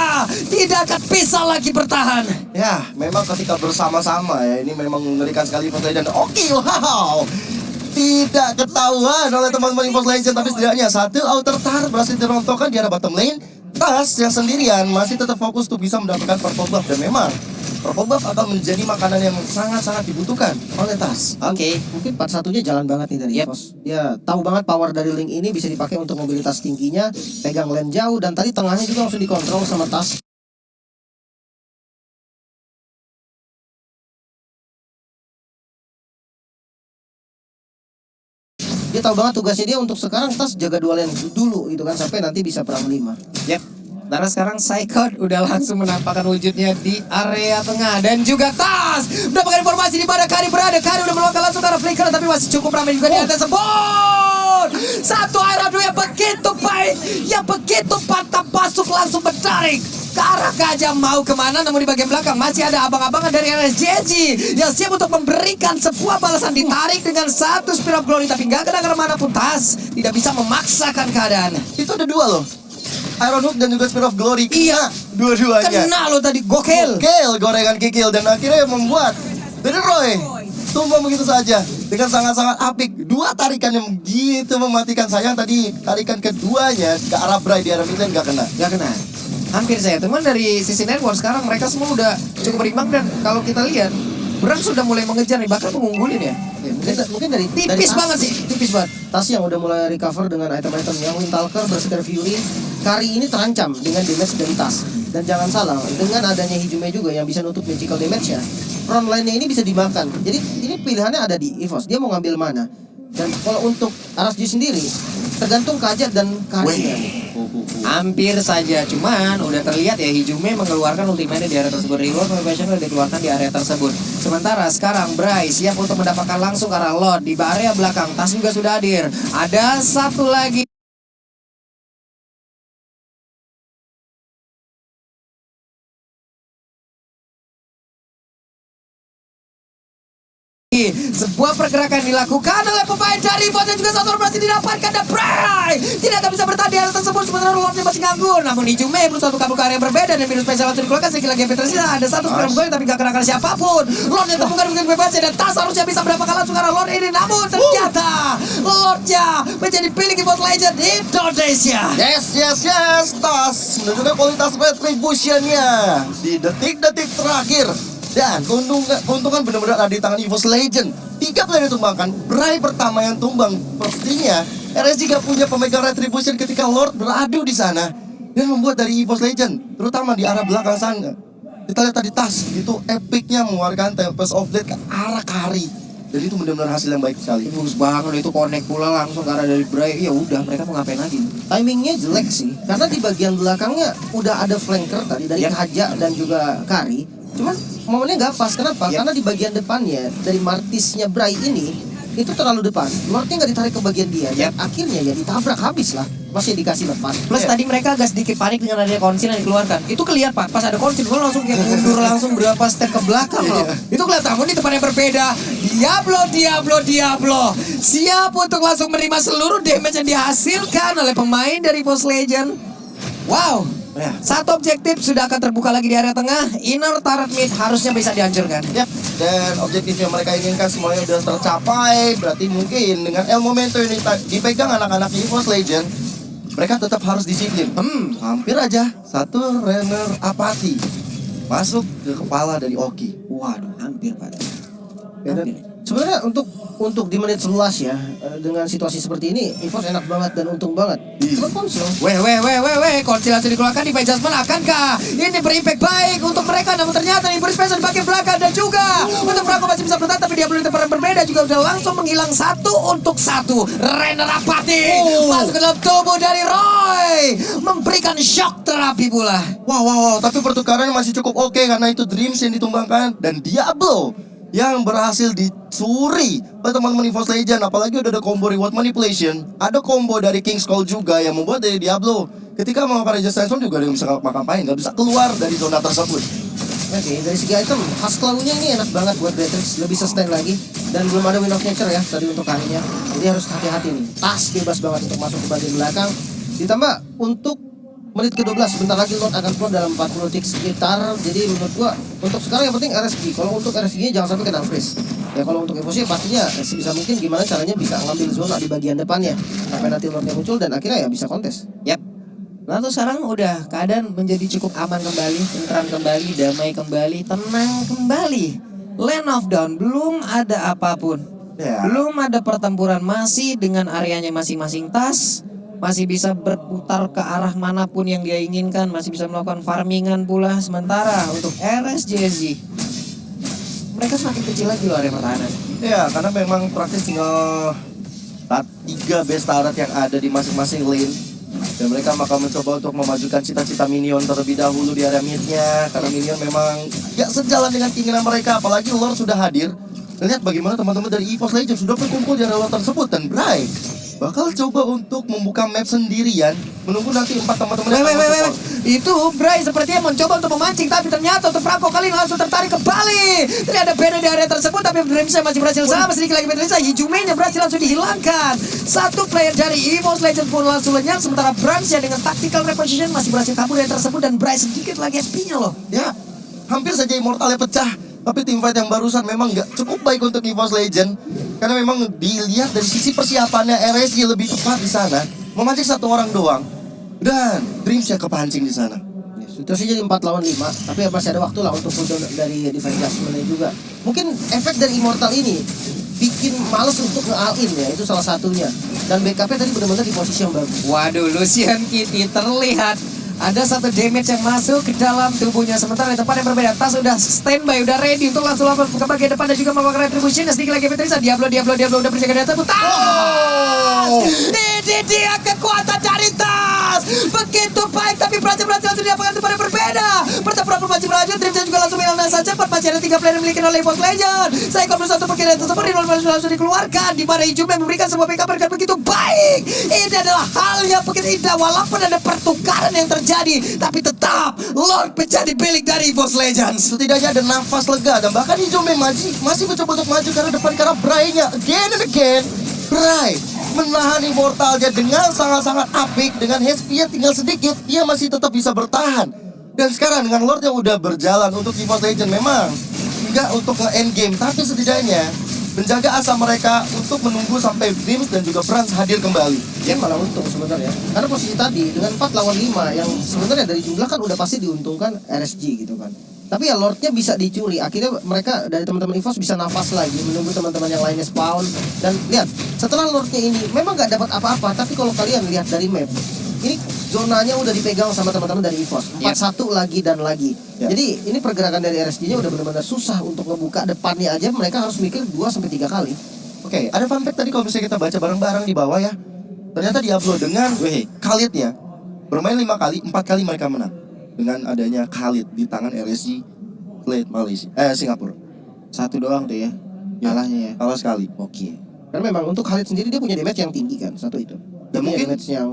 tidak akan bisa lagi bertahan. Ya, memang ketika bersama-sama ya, ini memang mengerikan sekali Force Legend. Oke, wow. Tidak ketahuan oleh teman-teman Force Legend, tapi setidaknya satu outer turret berhasil dirontokkan di arah bottom lane. Tas yang sendirian masih tetap fokus untuk bisa mendapatkan purple buff, dan memang purple buff akan menjadi makanan yang sangat-sangat dibutuhkan oleh Tas. Oke. Mungkin part satunya jalan banget nih dari Yep. EVOS. Dia tahu banget power dari link ini bisa dipakai untuk mobilitas tingginya, pegang lane jauh, dan tadi tengahnya juga langsung dikontrol sama Tas. Dia tahu banget tugasnya dia untuk sekarang Tas jaga 2 lane dulu gitu kan, sampai nanti bisa perang 5. Yap. Karena sekarang Psychot udah langsung menampakkan wujudnya di area tengah. Dan juga Tas mendapatkan informasi di mana Kari berada. Kari udah meluangkan langsung ke arah flicker, tapi masih cukup ramai juga di atas tersebut. Satu air aduh yang begitu baik, yang begitu mantap, masuk langsung menarik ke arah Kaja. Mau kemana, namun di bagian belakang masih ada abang-abangan dari RSJJ yang siap untuk memberikan sebuah balasan. Ditarik dengan satu Spear of Glory, tapi nggak kena kemana pun. Tas tidak bisa memaksakan keadaan. Itu ada 2 loh. Iron Hook dan juga Spear of Glory. Iya. Dua-duanya. Kena lo tadi, gokil. Gokil gorengan kikil, dan akhirnya membuat dari Roy tumbang begitu saja dengan sangat-sangat apik. 2 tarikan yang begitu mematikan. Sayang tadi tarikan keduanya ke arah Bray di arah mid lane gak kena. Gak kena. Hampir saya. Teman dari sisi network sekarang mereka semua udah cukup berimbang, dan kalau kita lihat Brang sudah mulai mengejar nih, bahkan mengunggulin ya. Mungkin dari Tipis Tas. banget sih, tipis banget. Tas yang udah mulai recover dengan item-itemnya, Windtalker, Berserker Fury. Kari ini terancam dengan damage dari Tas. Dan jangan salah, dengan adanya Hijume juga yang bisa nutup magical damage-nya, front line-nya ini bisa dimakan. Jadi ini pilihannya ada di EVOS, dia mau ngambil mana. Dan kalau untuk RSG sendiri, tergantung Kaja dan Karinya. Hampir saja, cuman udah terlihat ya Hijume mengeluarkan ultimate di area tersebut. Reward motivation udah dikeluarkan di area tersebut. Sementara sekarang Bray siap untuk mendapatkan langsung ke arah Lord di area belakang. Tas juga sudah hadir. Ada satu lagi. Sebuah pergerakan dilakukan oleh pemain dari bot, dan juga satu berhasil didapatkan, dan Bray tidak akan bisa bertahan di area tersebut sementara Lordnya masih nganggur. Namun Hijume berusaha untuk kabur ke area yang berbeda, dan minus spesial langsung dikeluarkan. Sekali lagi tersisa ada satu Spear of Glory, tapi gak kena siapapun. Lordnya temukan dengan bebasnya, dan Tas harusnya bisa mendapatkan langsung karena Lord ini. Namun ternyata Lordnya menjadi pilih bot Legend Indonesia. Yes. Tas menunjukkan kualitas retribution-nya di detik-detik terakhir. Dan keuntungan benar-benar ada di tangan EVOS Legend. 3 player ditumbangkan, Bray pertama yang tumbang. Pastinya RSG gak punya pemegang retribution ketika Lord beradu di sana, dan membuat dari EVOS Legend, terutama di arah belakang sana. Kita lihat tadi Tas itu epicnya mengeluarkan Tempest of Death ke arah Kari. Dan itu benar-benar hasil yang baik sekali. Bagus banget itu, connect pula langsung ke arah dari Bray. Ya udah, mereka mau ngapain lagi? Timingnya jelek sih, karena di bagian belakangnya udah ada flanker tadi dari Yep. Kaja dan juga Kari. Cuman momennya nggak pas. Kenapa? Yep. Karena di bagian depannya dari Martisnya Bray ini itu terlalu depan. Lordnya nggak ditarik ke bagian dia. Dan akhirnya ya ditabrak habis lah. Masih dikasih lepas. Plus tadi mereka agak sedikit panik dengan adanya konsil yang dikeluarkan. Itu kelihatan Pak, pas ada konsil lo langsung kayak mundur langsung berapa step ke belakang loh. Itu kelihatan, namun di tempat yang berbeda. Diablo siap untuk langsung menerima seluruh damage yang dihasilkan oleh pemain dari Boss Legend. Wow. Ya. Satu objektif sudah akan terbuka lagi di area tengah. Inner turret mid harusnya bisa dihancurkan. Yap, dan objektif yang mereka inginkan semuanya udah tercapai. Berarti mungkin dengan El Momento ini dipegang anak-anak EVOS Legend, mereka tetap harus disiplin. Hampir aja satu runner apati masuk ke kepala dari Oki. Waduh, hampir Pak. Ya, dan sebenarnya untuk di menit 11 ya, dengan situasi seperti ini EVOS enak banget dan untung banget. Cuma konsul. Weh, konsil langsung dikeluarkan di adjustment. Akankah ini berimpact baik untuk mereka? Namun ternyata Ibu Special di bagian belakang dan juga untuk Franco masih bisa bertahan, tapi dia belum tempat yang berbeda juga udah langsung menghilang satu untuk satu. Renner Apati masuk ke dalam tubuh dari Roy, memberikan shock terapi pula. Wow, tapi pertukarannya masih cukup oke karena itu Dreams yang ditumbangkan dan Diablo yang berhasil dicuri oleh teman-teman EVOS Legend. Apalagi udah ada combo reward manipulation, ada combo dari King's Call juga yang membuat dari Diablo ketika melakukan resistance juga dia bisa ngapain, nggak bisa keluar dari zona tersebut. Oke, dari segi item, khas klaunya ini enak banget buat Beatrix, lebih sustain lagi. Dan belum ada Wind of Nature ya tadi untuk kalinya. Jadi harus hati-hati nih, tas bebas banget untuk masuk ke bagian belakang. Ditambah untuk menit ke-12, sebentar lagi Lord akan keluar dalam 40 tick sekitar. Jadi menurut gua untuk sekarang yang penting RSG. Kalau untuk RSG-nya jangan sampai kena freeze. Ya kalau untuk EVOS pastinya sebisa mungkin gimana caranya bisa ngambil zona di bagian depannya sampai nanti Lordnya muncul dan akhirnya ya bisa kontes. Yap. Lalu sekarang udah keadaan menjadi cukup aman kembali, tentram kembali, damai kembali, tenang kembali. Land of Dawn belum ada apapun. Ya. Belum ada pertempuran, masih dengan areanya masing-masing tas. Masih bisa berputar ke arah manapun yang dia inginkan, masih bisa melakukan farmingan pula. Sementara untuk RSJSG, mereka semakin kecil lagi loh area pertahanan. Ya, karena memang praktis tinggal 3 base turret yang ada di masing-masing lane. Dan mereka bakal mencoba untuk memajukan cita-cita minion terlebih dahulu di area midnya. Karena minion memang gak sejalan dengan keinginan mereka. Apalagi Lord sudah hadir. Dan lihat bagaimana teman-teman dari EVOS Legends sudah berkumpul di area Lord tersebut. Dan Bray bakal coba untuk membuka map sendirian, menunggu nanti 4 teman-teman. Itu Bray sepertinya mencoba untuk memancing, tapi ternyata untuk Franco kali ini langsung tertarik kembali. Tidak ada banner di area tersebut, tapi Dreamsnya masih berhasil sama sedikit lagi. Hijumenya berhasil langsung dihilangkan. Satu player dari EVOS Legends pun langsung lenyap, sementara Bramsnya dengan tactical reposition masih berhasil kabur dari tersebut dan Bray sedikit lagi SP-nya loh. Ya, hampir saja Immortalnya pecah. Tapi teamfight yang barusan memang gak cukup baik untuk EVOS Legend. Karena memang dilihat dari sisi persiapannya RSG lebih tepat di sana, memancing 1 orang doang. Dan Dreamsnya kepancing di sana. Situasi jadi 4 lawan 5, tapi masih ada waktu lah untuk cooldown dari defense adjustment-nya juga. Mungkin efek dari Immortal ini bikin males untuk nge-all-in ya, itu salah satunya. Dan backupnya tadi benar-benar di posisi yang bagus. Waduh, Lucian Kitty terlihat ada satu damage yang masuk ke dalam tubuhnya. Sementara di tempat yang berbeda, Tas udah standby, udah ready untuk langsung lapor ke bagian depan dan juga melakukan retribution. Sedikit lagi Petrisa, Diablo udah berjaga di atas. Dia kekuatan dari Tas begitu baik, tapi berhasil langsung didapatkan tempat yang berbeda. Pertempuran pun masih berlanjut, Dreamsnya juga langsung hilang dengan saja. Masih ada 3 player yang dimiliki oleh EVOS Legend. Saya kontrol satu perkiraan tersebut, langsung dikeluarkan. Di mana Hijumnya memberikan sebuah backup dengan begitu baik. Ini adalah hal yang begitu indah, walaupun ada pertukaran yang terjadi, tapi tetap Lord menjadi milik dari EVOS Legends. Setidaknya ada nafas lega dan bahkan Hijome masih mencoba untuk maju karena depan karena Bray-nya again and again. Bray menahan Immortalnya dengan sangat-sangat apik. Dengan HP-nya tinggal sedikit, dia masih tetap bisa bertahan. Dan sekarang dengan Lord yang udah berjalan untuk EVOS Legend, memang enggak untuk nge-end game, tapi setidaknya menjaga asa mereka untuk menunggu sampai Dreams dan juga Franz hadir kembali. Dia malah untung sebenarnya. Karena posisi tadi dengan 4 lawan 5 yang sebenarnya dari jumlah kan udah pasti diuntungkan RSG gitu kan. Tapi ya Lordnya bisa dicuri. Akhirnya mereka dari teman-teman EVOS bisa nafas lagi menunggu teman-teman yang lainnya spawn. Dan lihat, setelah Lordnya ini memang nggak dapat apa-apa, tapi kalau kalian lihat dari map, ini zonanya udah dipegang sama teman-teman dari EVOS. 4-1 lagi dan lagi. Jadi ini pergerakan dari RSG-nya udah benar-benar susah untuk ngebuka depannya aja. Mereka harus mikir 2-3 kali. Oke, ada fun fact tadi kalau misalnya kita baca bareng-bareng di bawah ya. Ternyata Diablo dengan Khalid ya, bermain 5 kali, 4 kali mereka menang. Dengan adanya Khalid di tangan RSG, played Malaysia. Singapura. Satu doang tuh ya. Ya. Kalahnya ya. Kalah sekali. Oke. Karena memang untuk Khalid sendiri dia punya damage yang tinggi kan, satu itu. Dia Dan punya mungkin- damage yang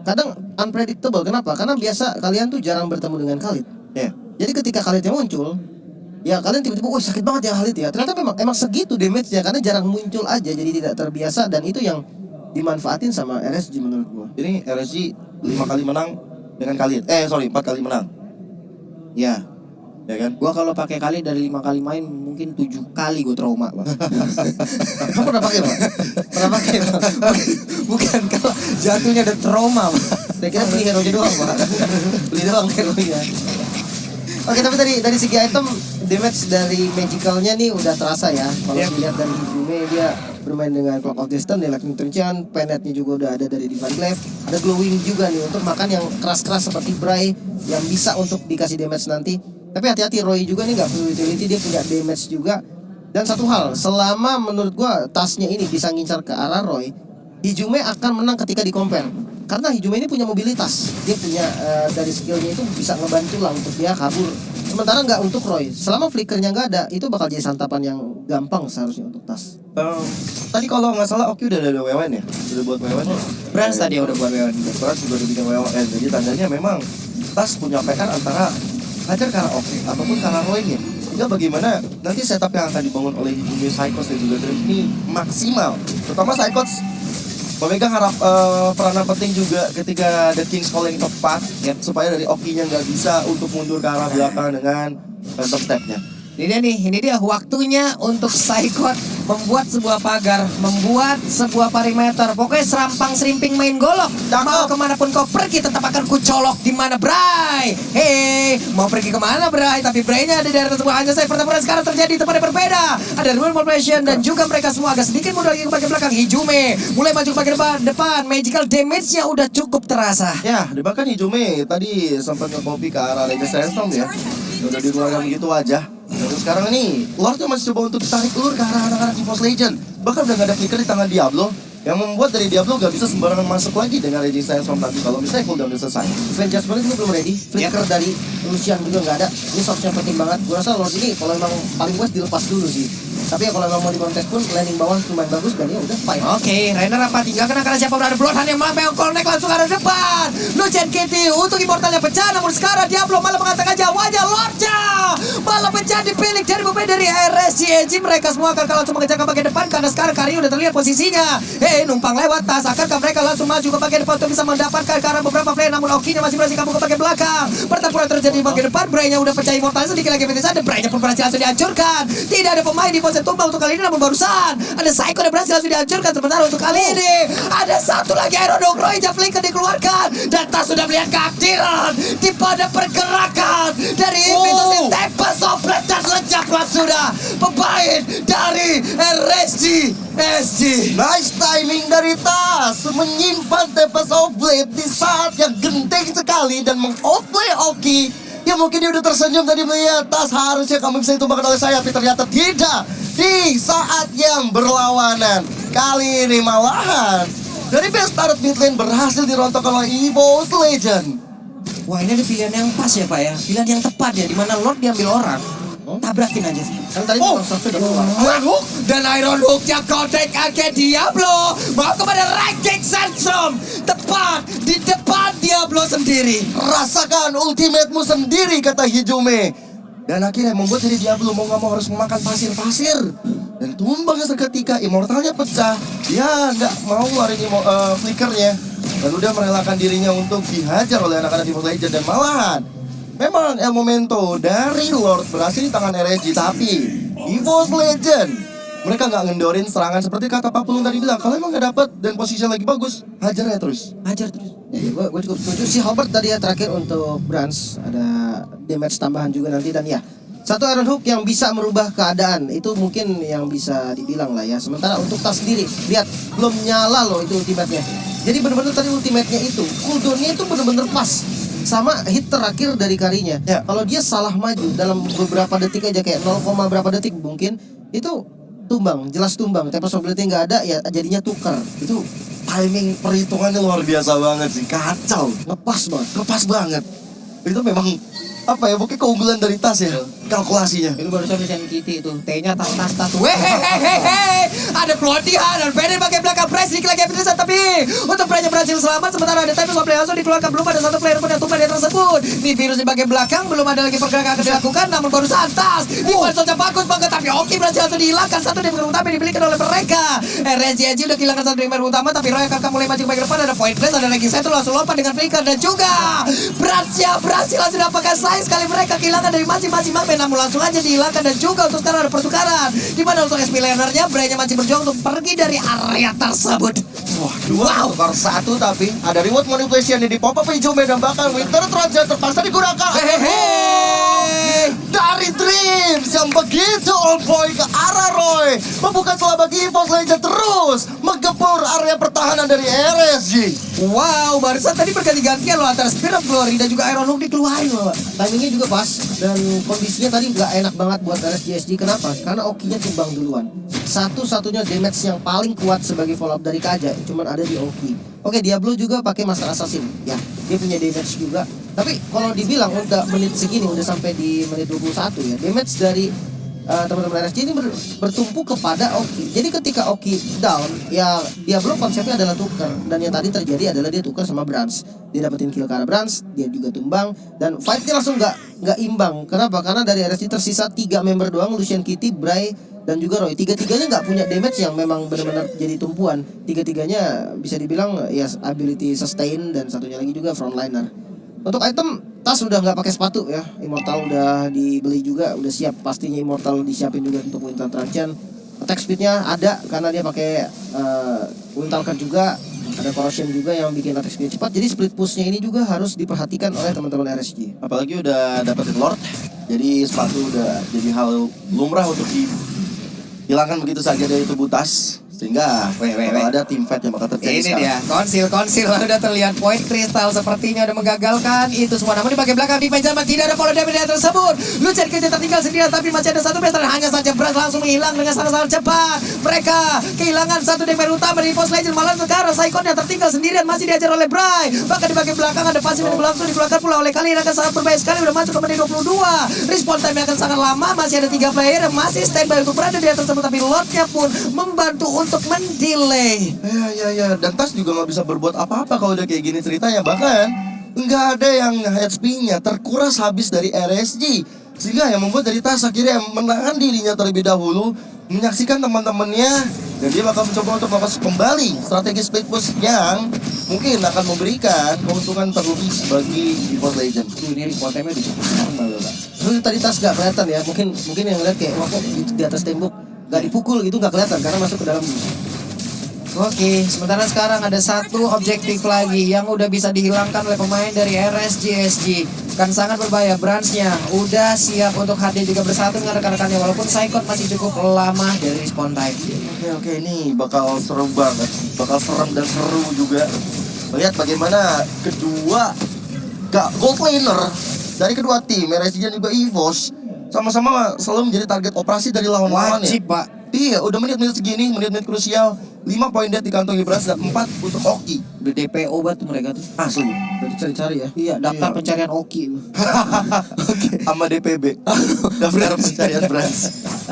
kadang unpredictable. Kenapa? Karena biasa kalian tuh jarang bertemu dengan Khalid. Ya. Jadi ketika Khalid yang muncul, ya kalian tiba-tiba, wah sakit banget ya Khalid ya. Ternyata emang segitu damage-nya karena jarang muncul aja, jadi tidak terbiasa dan itu yang dimanfaatin sama RSG menurut gua. Ini RSG 5 kali menang dengan Khalid. 4 kali menang. Ya. Ya kan? Gua kalau pakai kali dari 5 kali main mungkin 7 kali gue trauma, Bang. Kamu pernah pakai Pak? Pernah pakai Pak? Bukan kalau jatuhnya ada trauma, Bang. Saya kira beli hero nya doang Pak. Beli doang hero nya. Oke, tapi dari segi item damage dari magicalnya nih udah terasa ya. Kalau Yep. dilihat dari Hizume dia bermain dengan Clock of Destiny, Electric Tension, penetnya juga udah ada dari Divine Glaive, ada glowing juga nih untuk makan yang keras-keras seperti Bray yang bisa untuk dikasih damage nanti. Tapi hati-hati Roy juga nih nggak perlu utility, dia punya damage juga. Dan satu hal, selama menurut gua tasnya ini bisa ngincar ke arah Roy, Hizume akan menang ketika di compare. Karena Hizume ini punya mobilitas, dia punya dari skillnya itu bisa ngebantu lah untuk dia kabur. Sementara nggak untuk Roy. Selama flickernya nggak ada, itu bakal jadi santapan yang gampang seharusnya untuk tas. Tadi kalau nggak salah Oki udah ada WWN ya? Udah buat WWN ya? Brans tadi udah buat WWN. Brans juga udah bikin WWN. Jadi tandanya memang tas punya PR antara hajar karena Oki ataupun karena Roy-nya. Sehingga bagaimana nanti setup yang akan dibangun oleh Hizume, Psychos dan juga Dream ini maksimal. Terutama Psychos memegang peranan penting juga ketika The King's Call yang tepat ya, supaya dari Oki-nya nggak bisa untuk mundur ke arah belakang dengan Phantom Step-nya. Ini dia waktunya untuk Psychot membuat sebuah pagar, membuat sebuah perimeter. Pokoknya serampang-serimping main golok. Mau kemanapun kau pergi tetap akan kucolok di mana Bray. Hei, mau pergi kemana Bray? Tapi Braynya ada di daerah tersebut. Hanya saya pertempuran sekarang terjadi tempat yang berbeda. Ada Ruin Formation dan juga mereka semua agak sedikit mundur lagi ke bagian belakang. Hizume mulai maju ke bagian depan. Magical damage-nya udah cukup terasa. Ya, bahkan Hizume tadi sempat nge-copy ke arah Legend Sandstorm ya. Udah dikeluarkan begitu aja. Dan sekarang ini Lordnya masih coba untuk ditarik ulur ke arah anak-anak EVOS Legend. Bahkan udah gak ada flicker di tangan Diablo, yang membuat dari Diablo gak bisa sembarangan masuk lagi dengan Legend Sandstorm nanti kalau misalnya cooldown udah selesai. Event Jasper ini belum ready, flicker dari Lucian juga nggak ada. Ini source-nya penting banget. Gua rasa Lord ini kalau emang paling west dilepas dulu sih. Tapi ya kalau emang mau di kontes pun landing bawah lumayan bagus dan ya udah fine. Oke, Rainer apa tinggalkan karena siapa berada Bloodhound yang mampu connect langsung ke arah depan. Lucian Kitty untuk immortalnya pecah, namun sekarang Diablo malah mengatakan wajah Lordnya malah pecah dipilih dari pemain dari RSG. Mereka semua akan langsung mengejar ke bagian depan karena sekarang Kari udah terlihat posisinya. Numpang lewat tas, akankah mereka langsung maju ke bagian depan untuk bisa mendapatkan ke arah beberapa flare, namun Oki-nya masih berhasil kabur ke bagian belakang. Pertempuran terjadi di bagian depan, Bray-nya udah pecah immortal sedikit lagi PTS, dan Bray-nya pun berhasil langsung dihancurkan. Tidak ada pemain di pose tumbang untuk kali ini, namun barusan ada Psycho yang berhasil langsung dihancurkan. Sementara untuk kali ini ada satu lagi Iron Dog Roy Javelin dikeluarkan dan tas sudah melihat keaktiran di pada pergerakan dari Invitus Tempest of Blade dan lenyaplah sudah pemain dari RSG. Nice timing dari Tas menyimpan Tempest of Blade di saat yang genting sekali dan meng-outplay Oki. Ya mungkin dia udah tersenyum tadi melihat Tas harusnya kamu bisa ditumbangkan oleh saya, tapi ternyata tidak. Di saat yang berlawanan kali ini malahan dari best turret mid lane berhasil dirontokkan oleh EVOS Legend. Wah, ini ada pilihan yang pas ya Pak ya, pilihan yang tepat ya, dimana Lord diambil orang, tabrakin aja. Kan tadi monster udah keluar. Iron Hook dan Iron Hook-nya kontak ke Diablo mau kepada Ranking Sandstorm tepat di depan Diablo sendiri. Rasakan ultimate-mu sendiri, kata Hizume. Dan akhirnya membuat dari Diablo mau gak mau harus memakan pasir-pasir. Dan tumbang seketika, immortalnya pecah. Dia nggak mau ngeluarin flickernya. Dan udah merelakan dirinya untuk dihajar oleh anak-anak EVOS Legend. Dan malahan memang El Momento dari Lord berhasil di tangan RSG. Tapi EVOS Legend mereka nggak ngendorin serangan seperti kata Pak Pulung tadi bilang. Kalau emang nggak dapet dan posisi lagi bagus, hajar ya terus. Hajar terus. Ya, gue cukup setuju si Hobart tadi ya terakhir untuk Brans ada damage tambahan juga nanti dan ya satu Iron Hook yang bisa merubah keadaan itu mungkin yang bisa dibilang lah ya. Sementara untuk Tas sendiri lihat belum nyala loh itu ultimate-nya. Jadi bener-bener tadi ultimate-nya itu cooldown-nya itu bener-bener pas sama hit terakhir dari Karinya. Ya. Kalau dia salah maju dalam beberapa detik aja kayak 0, berapa detik mungkin itu tumbang, jelas tumbang. Tempest of Blade nggak ada ya jadinya tukar. Itu Timing perhitungannya luar biasa banget sih, kacau. ngepas banget. Lepas banget. Itu memang apa ya, mungkin keunggulan dari Tas ya, kalkulasinya. Itu barusan Lucian Kitty itu. T-nya tas. Wehehehehe. Ada pelatihan dan Bennett pakai belakang press sedikit lagi Peterson tapi untuk Brian berhasil selamat sementara ada time play langsung dikeluarkan belum ada satu player pun yang tumbang di tersebut. Nih virus di bagian belakang belum ada lagi pergerakan akan dilakukan namun barusan Tas. Ivan saja bagus banget tapi Oki berhasil langsung dihilangkan satu dari utama yang dimiliki oleh mereka. RSG udah kehilangan satu dari utama tapi Roy akan mulai maju bagian depan ada point place ada lagi satu langsung lompat dengan flicker dan juga Bransnya berhasil langsung dapatkan sayang sekali mereka kehilangan dari masing-masing main namun langsung aja dihilangkan dan juga untuk sekarang ada pertukaran di mana untuk SP lanernya Brian masih berjuang untuk pergi dari area tersebut. Wow, tukar satu tapi ada reward manipulation yang di pop up hijau medan bakal Winter Trojan terpaksa digunakan. Dari Dreams yang begitu on point ke arah Roy membuka celah bagi EVOS Legend terus menggempur area pertahanan dari RSG. Wow, barusan tadi berganti-gantian loh antara Spirit of Glory dan juga Iron Hook dikeluarin loh. Timingnya juga pas dan kondisinya tadi nggak enak banget buat RSGSG. Kenapa? Karena Oki-nya tumbang duluan. Satu-satunya damage yang paling kuat sebagai follow up dari Kaja cuman ada di Oki. Oke, Diablo juga pakai Master Assassin. Ya, dia punya damage juga. Tapi kalau dibilang udah menit segini, udah sampai di menit 21 ya, damage dari teman-teman RSG ini bertumpu kepada Oki. Jadi ketika Oki down, ya Diablo konsepnya adalah tukar. Dan yang tadi terjadi adalah dia tukar sama Brans. Dia dapetin kill karena Brans, dia juga tumbang dan fightnya langsung nggak imbang. Kenapa? Karena dari RSG tersisa 3 member doang, Lucian Kitty, Bray dan juga Roy. Tiga-tiganya nggak punya damage yang memang benar-benar jadi tumpuan. Tiga-tiganya bisa dibilang ya ability sustain dan satunya lagi juga frontliner. Untuk item Tas udah nggak pakai sepatu ya, Immortal udah dibeli juga, udah siap pastinya Immortal disiapin juga untuk Winter Truncheon. Attack speednya ada karena dia pakai Winter Card juga, ada Corrosion juga yang bikin attack speed cepat. Jadi split pushnya ini juga harus diperhatikan oleh teman-teman RSG. Apalagi udah dapetin Lord, jadi sepatu udah jadi hal lumrah untuk dihilangkan begitu saja dari tubuh Tas. Sehingga kalau ada team fight yang bakal terjadi Ini sekarang. dia, konsil udah terlihat point kristal sepertinya udah menggagalkan itu semua. Namun di bagian belakang di Benjamin tidak ada follow damage tersebut. Lucian Kitty tertinggal sendirian tapi masih ada satu base hanya saja Brans langsung menghilang dengan sangat-sangat cepat. Mereka kehilangan satu damage utama dari EVOS Legend malah sekarang Saikon yang tertinggal sendirian masih diajar oleh Bray. Bahkan di bagian belakang ada pasif yang langsung dikeluarkan pula oleh Kali akan sangat berbahaya sekali udah masuk ke menit 22. Respawn time akan sangat lama, masih ada 3 player yang masih standby untuk berada di atas tersebut tapi Lordnya pun membantu untuk mendelay. Ya, dan Tas juga nggak bisa berbuat apa-apa kalau udah kayak gini ceritanya. Bahkan nggak ada yang HP-nya terkuras habis dari RSG. Sehingga yang membuat dari Tas akhirnya menahan dirinya terlebih dahulu, menyaksikan teman-temannya, dan dia bakal mencoba untuk melakukan kembali strategi split push yang mungkin akan memberikan keuntungan terlebih bagi EVOS Legend. Ini respawn time-nya udah cukup lama loh, Pak. Terus tadi Tas nggak kelihatan ya, mungkin yang lihat kayak wah kok di atas tembok nggak dipukul gitu, nggak kelihatan karena masuk ke dalam bus. Oke, sementara sekarang ada satu objektif lagi yang udah bisa dihilangkan oleh pemain dari RSGSG. Kan sangat berbahaya, Bransnya udah siap untuk hadir juga bersatu dengan rekan-rekannya walaupun Saikon masih cukup lama dari respawn time. Oke, ini bakal seru banget, bakal serem dan seru juga. Lihat bagaimana kedua gold laner dari kedua tim RSG dan juga EVOS sama-sama selalu menjadi target operasi dari lawan-lawannya. Wajib, Pak. Iya, udah menit-menit segini, menit-menit krusial. 5 poin dead di kantongi Brans dan 4 untuk Oki. Udah DPO banget tuh mereka tuh. Asli. Berarti cari-cari ya. Iya, daftar Iya. pencarian Oki. Sama DPB. Daftar pencarian Brans.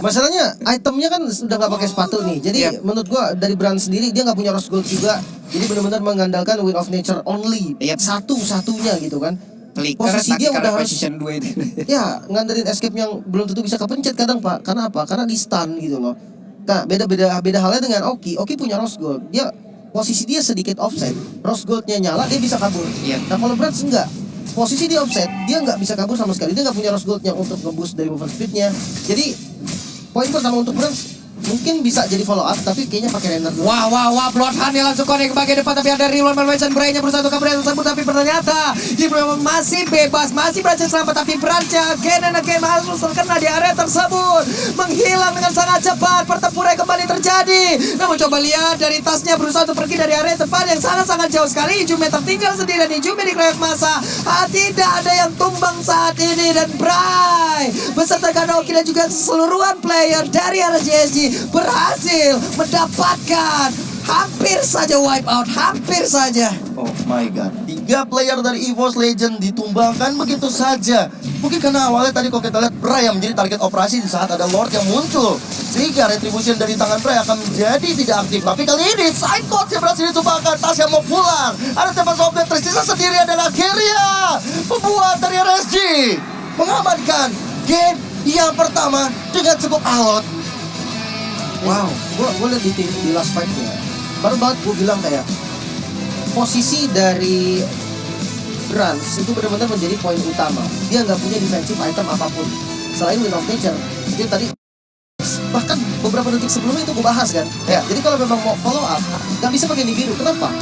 Masalahnya itemnya kan sudah nggak pakai sepatu nih. Jadi Yep. menurut gua dari brand sendiri dia nggak punya rose gold juga. Jadi benar-benar mengandalkan Wind of Nature only. Yep. Satu-satunya gitu kan. Flicker, Posisi dia tactical udah harus position 2 itu. ya ngandelin escape yang belum tentu bisa kepencet kadang Pak. Karena apa? Karena di stun gitu loh. Nah, beda halnya dengan Oki. Oki punya rose gold. Dia posisi dia sedikit offset. Rose goldnya nyala dia bisa kabur. Iya. Nah kalau Brad enggak. Posisi dia offset, dia nggak bisa kabur sama sekali. Dia nggak punya rose gold yang untuk nge-boost dari movement speednya. Jadi poin pertama untuk Brad mungkin bisa jadi follow up, tapi kayaknya pakai render dulu. Wah, Bloodhound yang langsung connect ke bagian depan tapi ada reload Malvation Bray-nya bersatu ke Bray tersebut tapi ternyata di masih bebas, masih berhasil selamat tapi Branch-nya again and again harus terkena di area tersebut, menghilang dengan sangat cepat. Pertempuran kembali terjadi. Namun coba lihat dari tasnya berusaha untuk pergi dari area tempat yang sangat-sangat jauh sekali. Ijume tertinggal sendiri dan Ijume dikeroyok masa. Tidak ada yang tumbang saat ini dan Bray beserta Kanoki dan juga keseluruhan player dari RSGSG berhasil mendapatkan hampir saja wipe out, hampir saja. Oh my god, 3 3 player dari EVOS Legend ditumbangkan begitu saja. Mungkin karena awalnya tadi kalau kita lihat Bray yang menjadi target operasi di saat ada Lord yang muncul, sehingga retribution dari tangan Bray akan menjadi tidak aktif. Tapi kali ini Psychot yang berhasil ditumbangkan, Tasya mau pulang. Ada tempat objek tersisa sendiri adalah Keria, pembuat dari RSG, mengamankan game yang pertama dengan cukup alot. Wow, gue liat di last fight-nya, baru banget gue bilang kayak posisi dari Brans itu benar-benar menjadi poin utama. Dia nggak punya defensive item apapun selain Wind of Nature. Jadi tadi bahkan beberapa detik sebelumnya itu gue bahas kan. Ya. Jadi kalau memang mau follow up, nggak bisa pakai Nibiru. Kenapa?